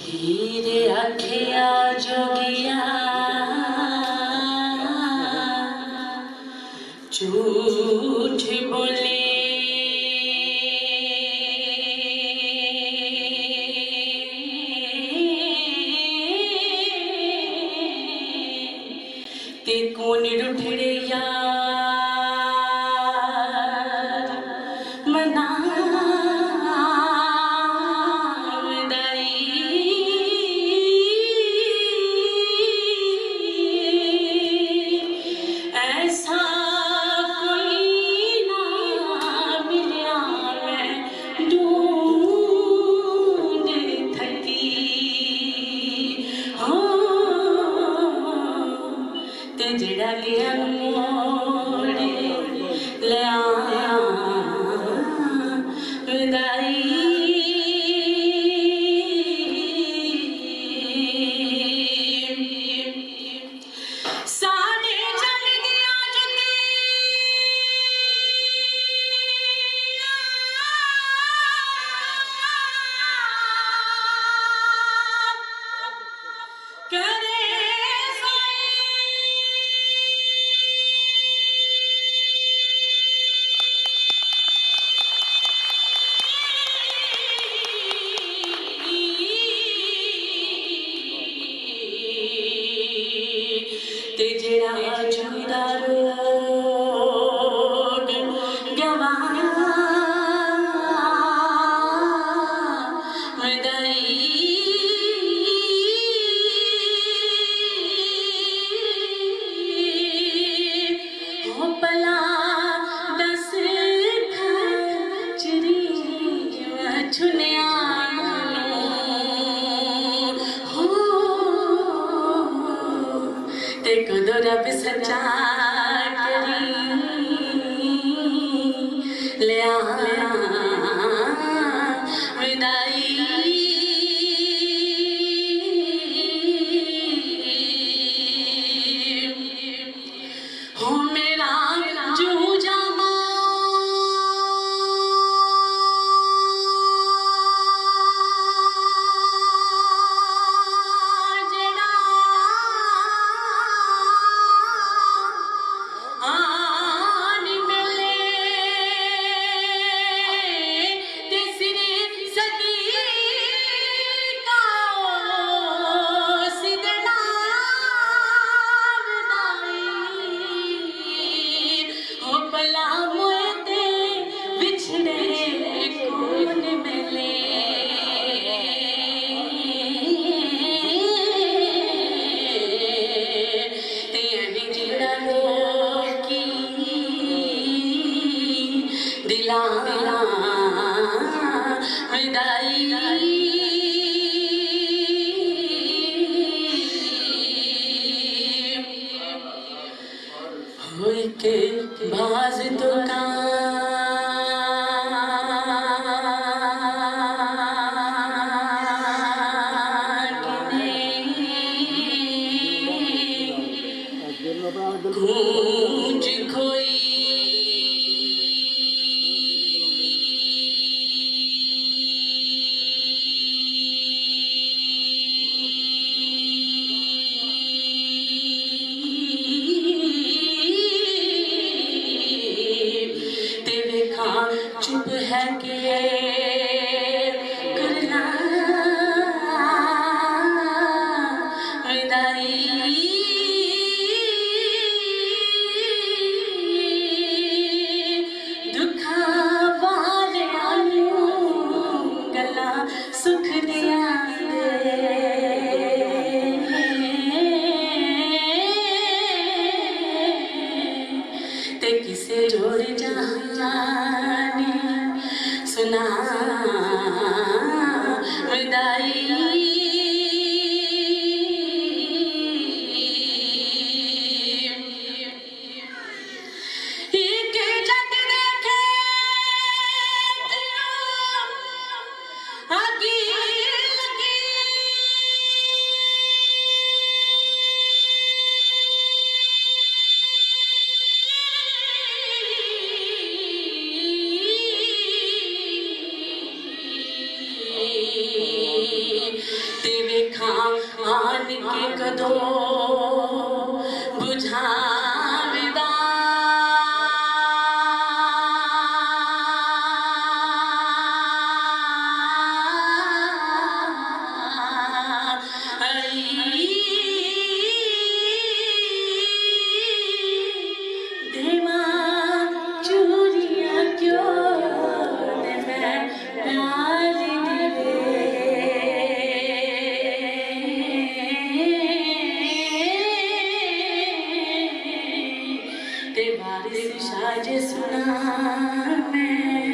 हीरे अखिया जोगिया झूठ बोले ते कौन रुठड़े यार मना जड़ा गया मोड़े ले आया विदाई सारे चल गया जुते करे ते जड़ा जुदा रोग गवाया विदाई हो पला दस खचरी छुनिया ते कदों रब सच्चा करी ले आया विदाई हो मेरा जू जामा दिला विदाई होए के बाज तो का गूंज खोई चुप है के करना विदाई दुखा वाले गला सुख दिया ते किसे जोड़ जाने सुना विदाई के कदों बुझा विदा देवा चूरिया क्यों ने मैं प्याली ते बारिश साज सुना मैं